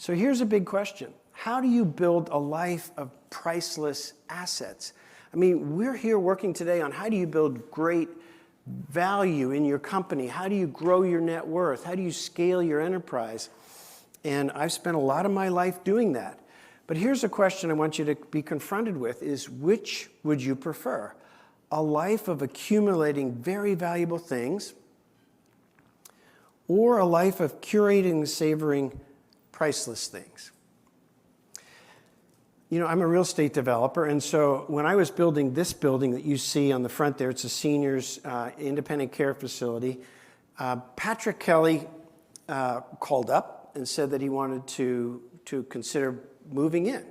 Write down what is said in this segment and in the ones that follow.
So here's a big question. How do you build a life of priceless assets? I mean, we're here working today on how do you build great value in your company? How do you grow your net worth? How do you scale your enterprise? And I've spent a lot of my life doing that. But here's a question I want you to be confronted with is which would you prefer? A life of accumulating very valuable things or a life of curating and savoring priceless things? You know, I'm a real estate developer, and so when I was building this building that you see on the front there, it's a seniors independent care facility, Patrick Kelly called up and said that he wanted to consider moving in.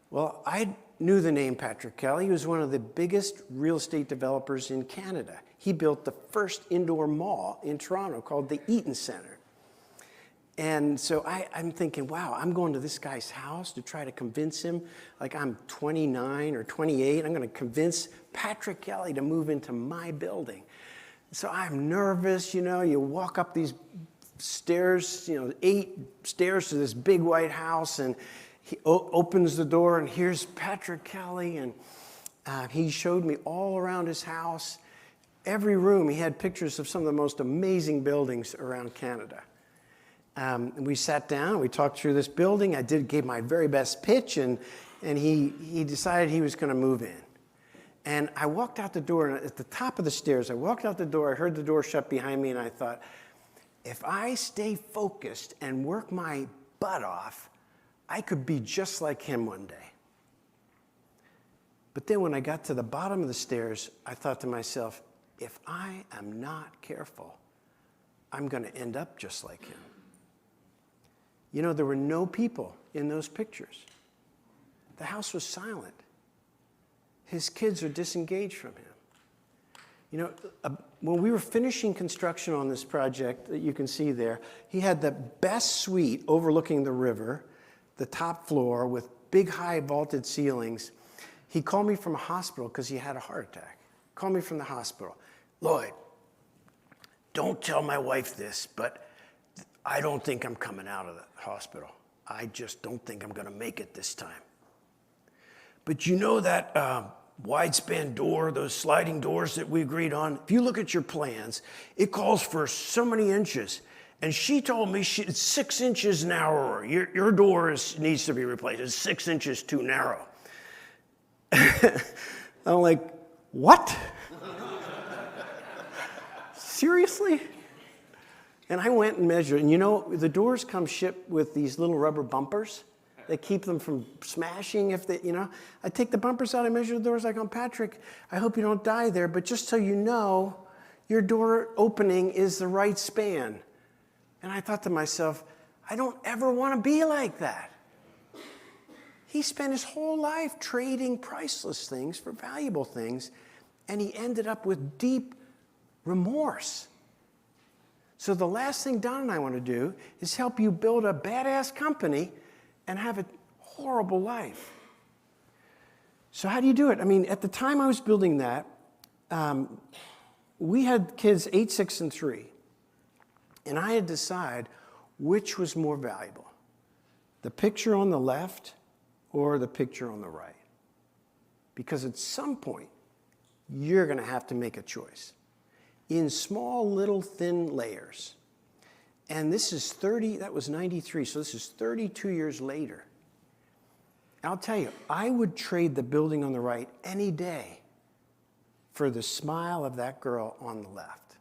Well, I knew the name Patrick Kelly. He was one of the biggest real estate developers in Canada. He built the first indoor mall in Toronto called the Eaton Centre. And so I'm thinking, wow, I'm going to this guy's house to try to convince him, like I'm 29 or 28, I'm going to convince Patrick Kelly to move into my building. So I'm nervous, you know, you walk up these stairs, 8 stairs to this big white house, and he opens the door, and here's Patrick Kelly, and he showed me all around his house. Every room, he had pictures of some of the most amazing buildings around Canada. We sat down, we talked through this building. I gave my very best pitch, and he decided he was going to move in. And I walked out the door, and at the top of the stairs, I walked out the door, I heard the door shut behind me, and I thought, if I stay focused and work my butt off, I could be just like him one day. But then when I got to the bottom of the stairs, I thought to myself, if I am not careful, I'm going to end up just like him. You know, there were no people in those pictures. The house was silent. His kids are disengaged from him. You know, when we were finishing construction on this project that you can see there, he had the best suite overlooking the river, the top floor with big high vaulted ceilings. He called me from a hospital because he had a heart attack. Called me from the hospital. Lloyd, don't tell my wife this, but I don't think I'm coming out of the hospital. I just don't think I'm going to make it this time. But you know that wide-span door, those sliding doors that we agreed on? If you look at your plans, it calls for so many inches. And she told me it's 6 inches narrower. Your door needs to be replaced. It's 6 inches too narrow. I'm like, what? Seriously? And I went and measured. And you know, the doors come shipped with these little rubber bumpers that keep them from smashing if they, I take the bumpers out, I measure the doors, I go, Patrick, I hope you don't die there, but just so you know, your door opening is the right span. And I thought to myself, I don't ever want to be like that. He spent his whole life trading priceless things for valuable things, and he ended up with deep remorse. So the last thing Don and I want to do is help you build a badass company and have a horrible life. So how do you do it? I mean, at the time I was building that, we had kids 8, 6, and 3. And I had to decide which was more valuable, the picture on the left or the picture on the right. Because at some point, you're going to have to make a choice in small, little, thin layers. And this is that was 93, so this is 32 years later. I'll tell you, I would trade the building on the right any day for the smile of that girl on the left.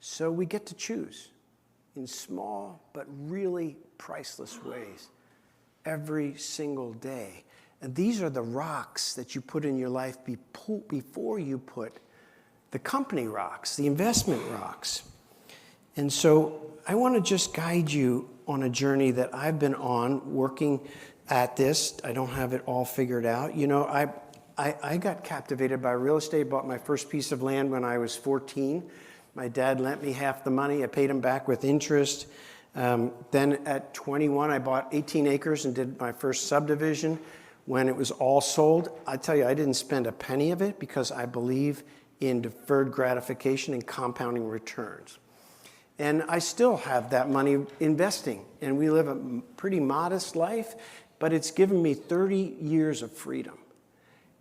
So we get to choose in small but really priceless ways every single day. And these are the rocks that you put in your life before you put the company rocks, the investment rocks. And so I want to just guide you on a journey that I've been on working at this. I don't have it all figured out. You know, I got captivated by real estate, bought my first piece of land when I was 14. My dad lent me half the money. I paid him back with interest. Then at 21, I bought 18 acres and did my first subdivision. When it was all sold, I tell you, I didn't spend a penny of it because I believe in deferred gratification and compounding returns. And I still have that money investing. And we live a pretty modest life, but it's given me 30 years of freedom.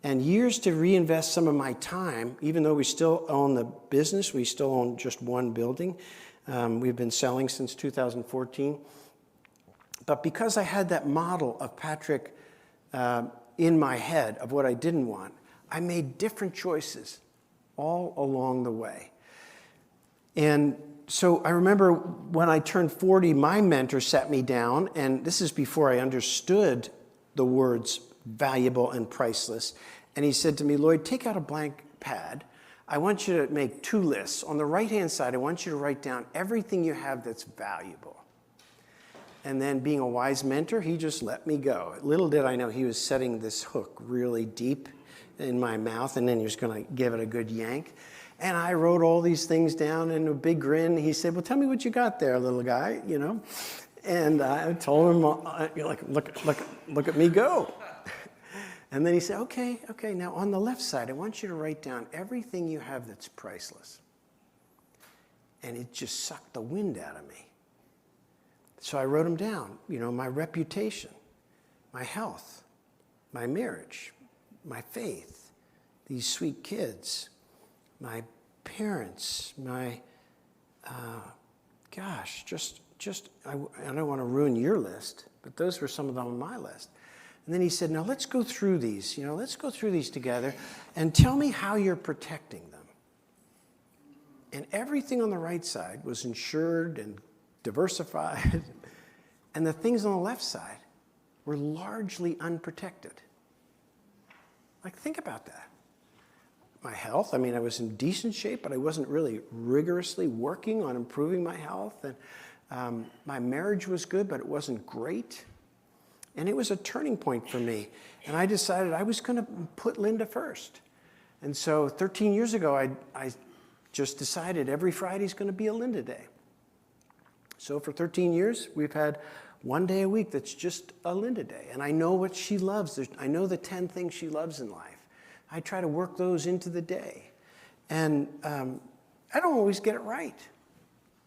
And years to reinvest some of my time, even though we still own the business, we still own just one building. We've been selling since 2014. But because I had that model of Patrick in my head of what I didn't want, I made different choices all along the way. And so I remember when I turned 40, my mentor sat me down, and this is before I understood the words valuable and priceless. And he said to me, Lloyd, take out a blank pad. I want you to make 2 lists. On the right-hand side, I want you to write down everything you have that's valuable. And then being a wise mentor, he just let me go. Little did I know he was setting this hook really deep in my mouth, and then he was going to give it a good yank. And I wrote all these things down in a big grin. He said, well, tell me what you got there, little guy, you know. And I told him, look at me go. And then he said, okay, now on the left side, I want you to write down everything you have that's priceless. And it just sucked the wind out of me. So I wrote them down, you know, my reputation, my health, my marriage, my faith, these sweet kids, my parents, my, I don't want to ruin your list, but those were some of them on my list. And then he said, now let's go through these, let's go through these together and tell me how you're protecting them. And everything on the right side was insured and diversified, and the things on the left side were largely unprotected. Like, think about that. My health, I was in decent shape, but I wasn't really rigorously working on improving my health. And my marriage was good, but it wasn't great. And it was a turning point for me. And I decided I was going to put Linda first. And so 13 years ago, I just decided every Friday's going to be a Linda Day. So for 13 years, we've had one day a week that's just a Linda Day. And I know what she loves. I know the 10 things she loves in life. I try to work those into the day. And I don't always get it right.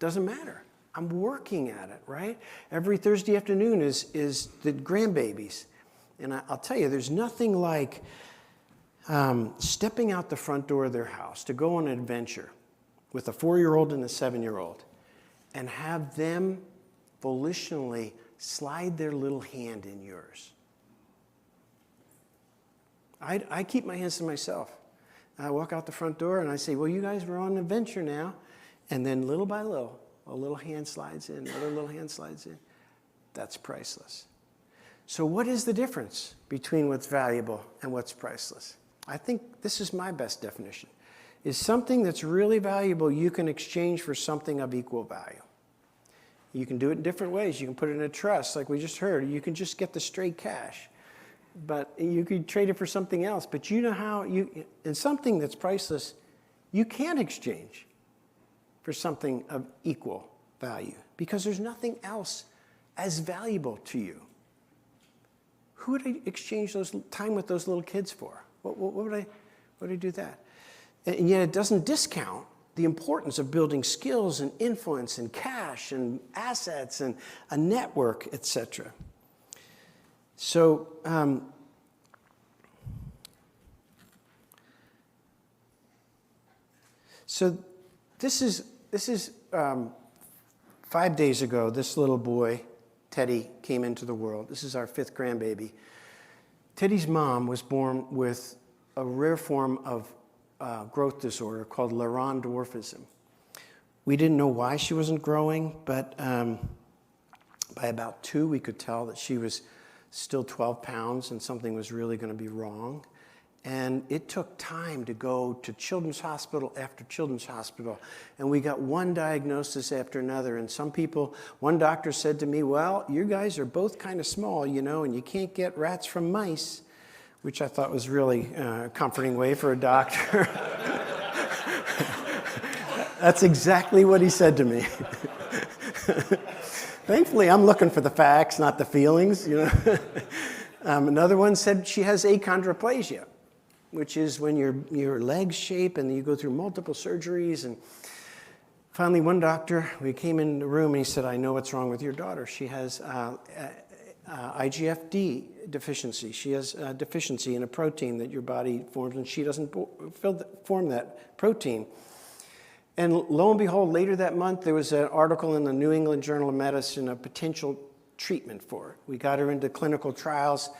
Doesn't matter. I'm working at it, right? Every Thursday afternoon is the grandbabies. And I'll tell you, there's nothing like stepping out the front door of their house to go on an adventure with a 4-year-old and a 7-year-old and have them volitionally slide their little hand in yours. I keep my hands to myself. I walk out the front door and I say, well, you guys are on an adventure now. And then little by little, a little hand slides in, another little hand slides in. That's priceless. So what is the difference between what's valuable and what's priceless? I think this is my best definition. Is something that's really valuable you can exchange for something of equal value. You can do it in different ways. You can put it in a trust, like we just heard. You can just get the straight cash. But you could trade it for something else. But you know how in something that's priceless, you can exchange for something of equal value because there's nothing else as valuable to you. Who would I exchange those time with those little kids for? What would I do that? And yet it doesn't discount the importance of building skills and influence and cash and assets and a network, etc. So, this is 5 days ago. This little boy, Teddy, came into the world. This is our 5th grandbaby. Teddy's mom was born with a rare form of growth disorder called Laron dwarfism. We didn't know why she wasn't growing, but by about 2, we could tell that she was still 12 pounds and something was really going to be wrong. And it took time to go to children's hospital after children's hospital. And we got one diagnosis after another. And one doctor said to me, well, you guys are both kind of small, and you can't get rats from mice, which I thought was really a comforting way for a doctor. That's exactly what he said to me. Thankfully, I'm looking for the facts, not the feelings. Another one said she has achondroplasia, which is when your legs shape and you go through multiple surgeries. And Finally, one doctor, we came in the room and he said, I know what's wrong with your daughter. She has IGF-D deficiency. She has a deficiency in a protein that your body forms, and she doesn't form that protein. And lo and behold, later that month, there was an article in the New England Journal of Medicine of potential treatment for it. We got her into clinical trials.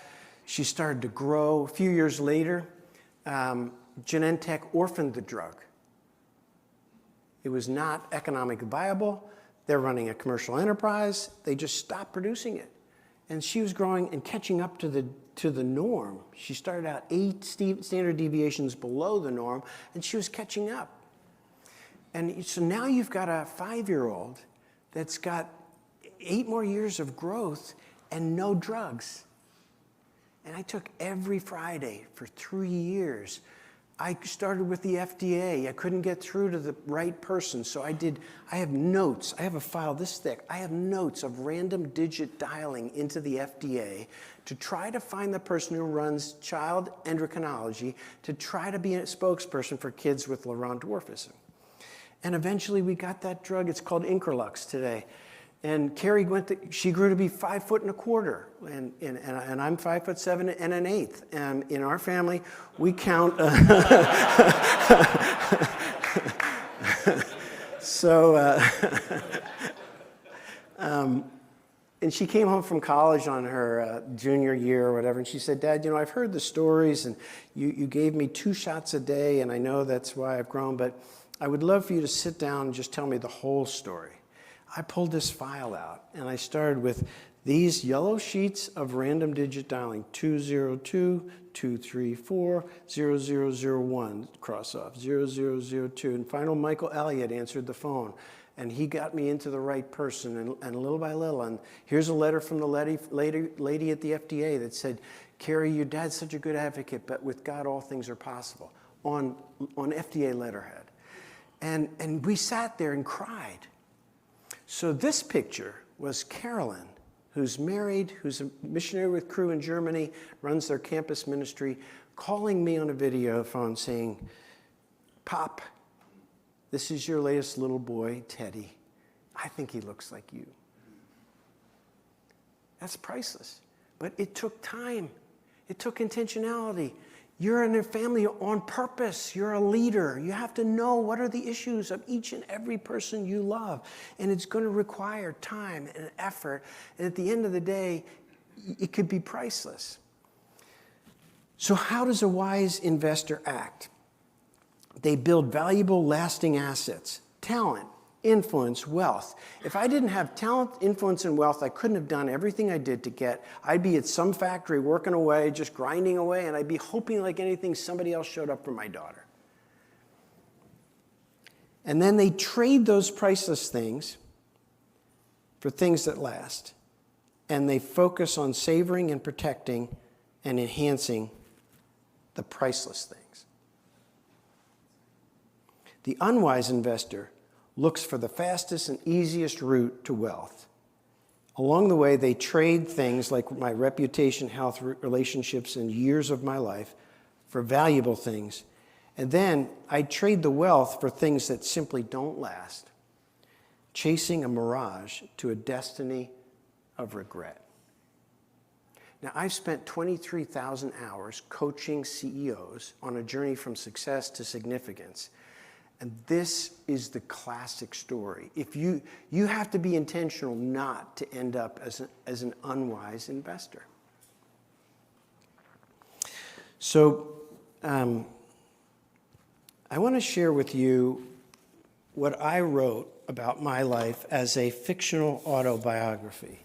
She started to grow. A few years later, Genentech orphaned the drug. It was not economically viable. They're running a commercial enterprise. They just stopped producing it. And she was growing and catching up to the norm. She started out 8 standard deviations below the norm, and she was catching up. And so now you've got a 5-year-old that's got 8 more years of growth and no drugs. And I took every Friday for 3 years. I started with the FDA. I couldn't get through to the right person, so I have notes. I have a file this thick. I have notes of random digit dialing into the FDA to try to find the person who runs child endocrinology to try to be a spokesperson for kids with Laurent dwarfism. And eventually we got that drug. It's called Increlux today. And Carrie she grew to be 5 foot and a quarter, and I'm 5'7" and an eighth. And in our family, we count. And she came home from college on her junior year or whatever, and she said, Dad, I've heard the stories, and you gave me 2 shots a day, and I know that's why I've grown, but I would love for you to sit down and just tell me the whole story. I pulled this file out, and I started with these yellow sheets of random digit dialing, 202, 234, 0001, cross off, 0002. And finally, Michael Elliott answered the phone, and he got me into the right person, and little by little. And here's a letter from the lady at the FDA that said, Carrie, your dad's such a good advocate, but with God, all things are possible, on FDA letterhead. And we sat there and cried. So this picture was Carolyn, who's married, who's a missionary with Crew in Germany, runs their campus ministry, calling me on a video phone saying, Pop, this is your latest little boy, Teddy. I think he looks like you. That's priceless. But it took time. It took intentionality. You're in a family on purpose. You're a leader. You have to know what are the issues of each and every person you love. And it's going to require time and effort. And at the end of the day, it could be priceless. So how does a wise investor act? They build valuable, lasting assets, talent, influence, wealth. If I didn't have talent, influence, and wealth, I couldn't have done everything I did to get. I'd be at some factory working away, just grinding away, and I'd be hoping like anything somebody else showed up for my daughter. And then they trade those priceless things for things that last. And they focus on savoring and protecting and enhancing the priceless things. The unwise investor looks for the fastest and easiest route to wealth. Along the way, they trade things like my reputation, health, relationships, and years of my life for valuable things. And then I trade the wealth for things that simply don't last, chasing a mirage to a destiny of regret. Now, I've spent 23,000 hours coaching CEOs on a journey from success to significance. And this is the classic story. If you have to be intentional not to end up as an unwise investor. So I want to share with you what I wrote about my life as a fictional autobiography.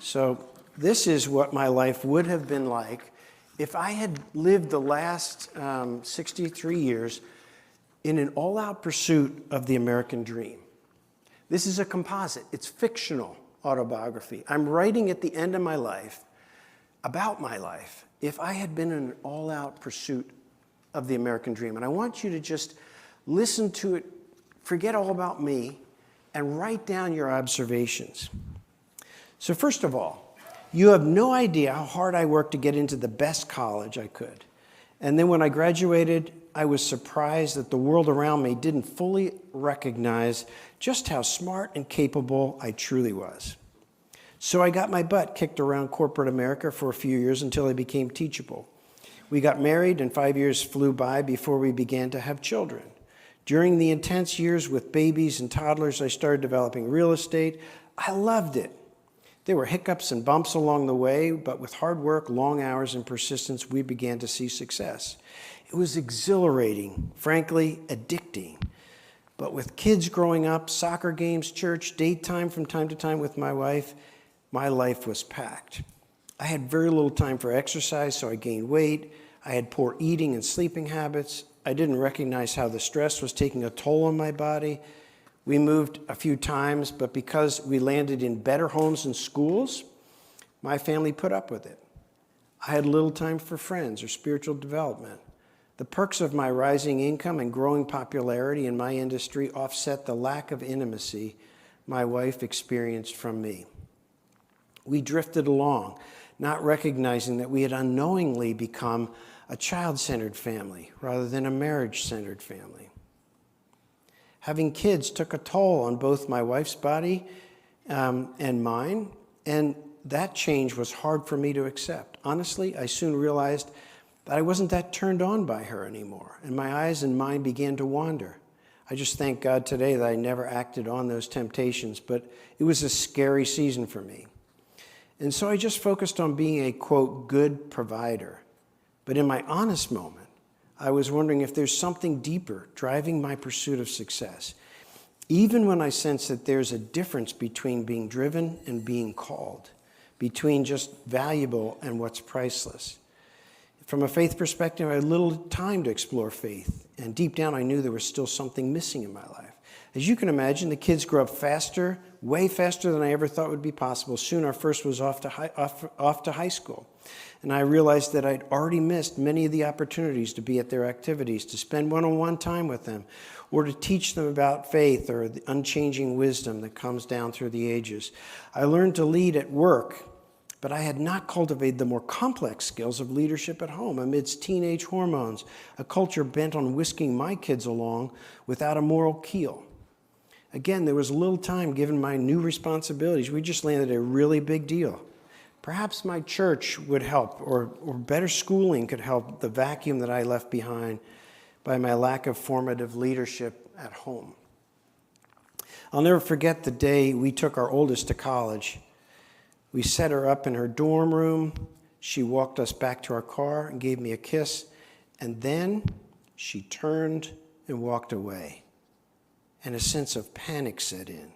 So this is what my life would have been like if I had lived the last 63 years in an all-out pursuit of the American dream. This is a composite. It's fictional autobiography. I'm writing at the end of my life about my life if I had been in an all-out pursuit of the American dream. And I want you to just listen to it, forget all about me, and write down your observations. So first of all, you have no idea how hard I worked to get into the best college I could. And then when I graduated, I was surprised that the world around me didn't fully recognize just how smart and capable I truly was. So I got my butt kicked around corporate America for a few years until I became teachable. We got married, and 5 years flew by before we began to have children. During the intense years with babies and toddlers, I started developing real estate. I loved it. There were hiccups and bumps along the way, but with hard work, long hours, and persistence, we began to see success. It was exhilarating, frankly, addicting. But with kids growing up, soccer games, church, date time from time to time with my wife, my life was packed. I had very little time for exercise, so I gained weight. I had poor eating and sleeping habits. I didn't recognize how the stress was taking a toll on my body. We moved a few times, but because we landed in better homes and schools, my family put up with it. I had little time for friends or spiritual development. The perks of my rising income and growing popularity in my industry offset the lack of intimacy my wife experienced from me. We drifted along, not recognizing that we had unknowingly become a child-centered family rather than a marriage-centered family. Having kids took a toll on both my wife's body and mine, and that change was hard for me to accept. Honestly, I soon realized that I wasn't that turned on by her anymore, and my eyes and mind began to wander. I just thank God today that I never acted on those temptations, but it was a scary season for me. And so I just focused on being a, quote, good provider. But in my honest moment, I was wondering if there's something deeper driving my pursuit of success, even when I sense that there's a difference between being driven and being called, between just valuable and what's priceless. From a faith perspective, I had little time to explore faith, and deep down I knew there was still something missing in my life. As you can imagine, the kids grew up faster, way faster than I ever thought would be possible. Soon our first was off to high school. And I realized that I'd already missed many of the opportunities to be at their activities, to spend one-on-one time with them, or to teach them about faith or the unchanging wisdom that comes down through the ages. I learned to lead at work, but I had not cultivated the more complex skills of leadership at home amidst teenage hormones, a culture bent on whisking my kids along without a moral keel. Again, there was little time given my new responsibilities. We just landed a really big deal. Perhaps my church would help, or better schooling could help the vacuum that I left behind by my lack of formative leadership at home. I'll never forget the day we took our oldest to college. We set her up in her dorm room. She walked us back to our car and gave me a kiss. And then she turned and walked away. And a sense of panic set in.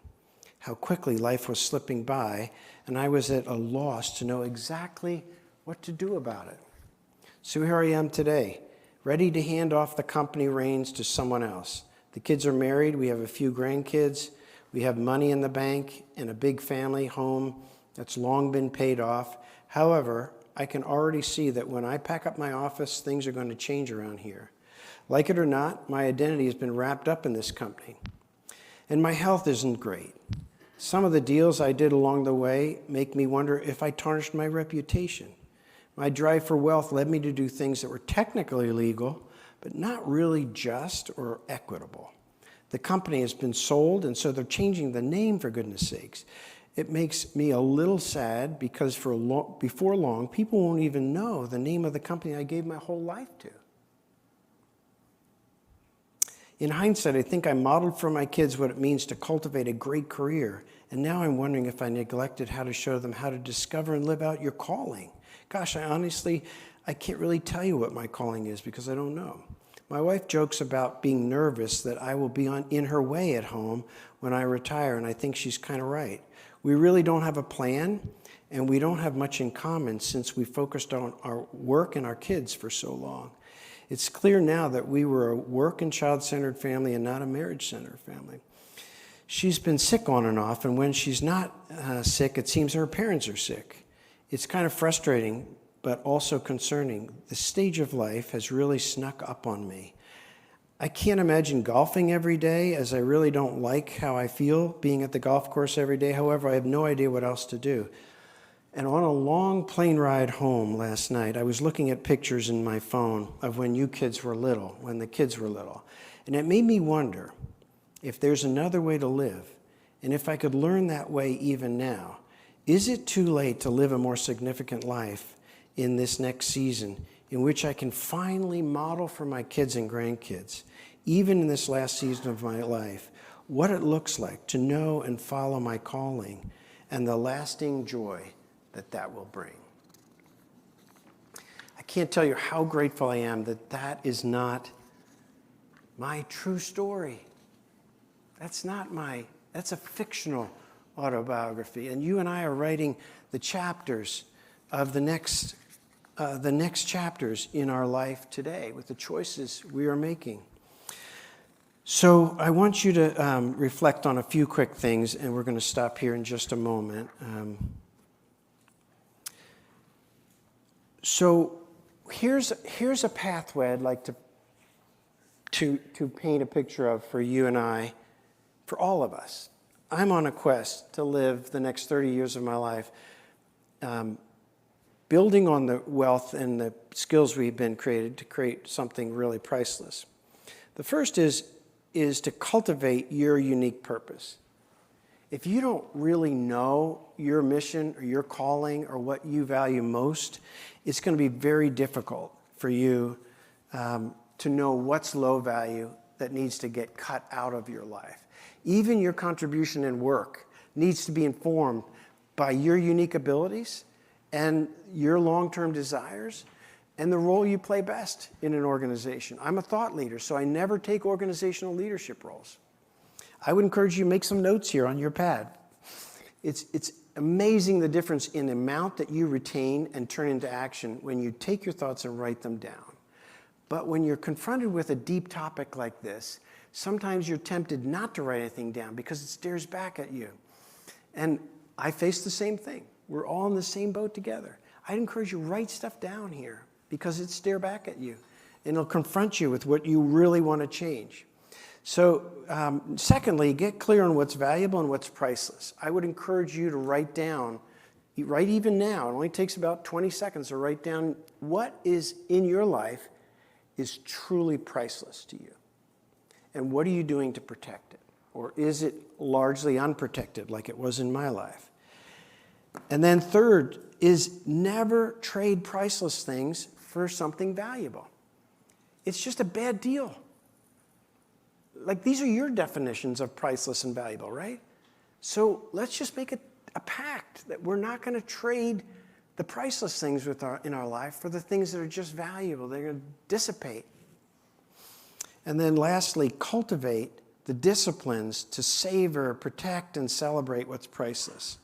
How quickly life was slipping by, and I was at a loss to know exactly what to do about it. So here I am today, ready to hand off the company reins to someone else. The kids are married, we have a few grandkids, we have money in the bank, and a big family home that's long been paid off. However, I can already see that when I pack up my office, things are going to change around here. Like it or not, my identity has been wrapped up in this company. And my health isn't great. Some of the deals I did along the way make me wonder if I tarnished my reputation. My drive for wealth led me to do things that were technically legal, but not really just or equitable. The company has been sold, and so they're changing the name, for goodness sakes. It makes me a little sad because before long, people won't even know the name of the company I gave my whole life to. In hindsight, I think I modeled for my kids what it means to cultivate a great career, and now I'm wondering if I neglected how to show them how to discover and live out your calling. Gosh, I can't really tell you what my calling is because I don't know. My wife jokes about being nervous that I will be in her way at home when I retire, and I think she's kind of right. We really don't have a plan, and we don't have much in common since we focused on our work and our kids for so long. It's clear now that we were a work and child-centered family and not a marriage-centered family. She's been sick on and off, and when she's not sick, it seems her parents are sick. It's kind of frustrating, but also concerning. The stage of life has really snuck up on me. I can't imagine golfing every day, as I really don't like how I feel being at the golf course every day. However, I have no idea what else to do. And on a long plane ride home last night, I was looking at pictures in my phone of when you kids were little, when the kids were little. And it made me wonder if there's another way to live, and if I could learn that way even now. Is it too late to live a more significant life in this next season in which I can finally model for my kids and grandkids, even in this last season of my life, what it looks like to know and follow my calling and the lasting joy that that will bring? I can't tell you how grateful I am that that is not my true story. That's a fictional autobiography. And you and I are writing the chapters of the next chapters in our life today with the choices we are making. So I want you to reflect on a few quick things, and we're going to stop here in just a moment. So here's a pathway I'd like to paint a picture of for you and I, for all of us. I'm on a quest to live the next 30 years of my life building on the wealth and the skills we've been created to create something really priceless. The first is to cultivate your unique purpose. If you don't really know your mission or your calling or what you value most, it's going to be very difficult for you to know what's low value that needs to get cut out of your life. Even your contribution in work needs to be informed by your unique abilities and your long-term desires and the role you play best in an organization. I'm a thought leader, so I never take organizational leadership roles. I would encourage you to make some notes here on your pad. It's amazing the difference in the amount that you retain and turn into action when you take your thoughts and write them down. But when you're confronted with a deep topic like this, sometimes you're tempted not to write anything down because it stares back at you. And I face the same thing. We're all in the same boat together. I'd encourage you to write stuff down here because it stares back at you and it'll confront you with what you really want to change. So secondly, get clear on what's valuable and what's priceless. I would encourage you to write down, write even now, it only takes about 20 seconds to write down what is in your life is truly priceless to you. And what are you doing to protect it? Or is it largely unprotected like it was in my life? And then third is never trade priceless things for something valuable. It's just a bad deal. Like these are your definitions of priceless and valuable, right? So let's just make it a pact that we're not going to trade the priceless things in our life for the things that are just valuable. They're going to dissipate. And then lastly, cultivate the disciplines to savor, protect, and celebrate what's priceless.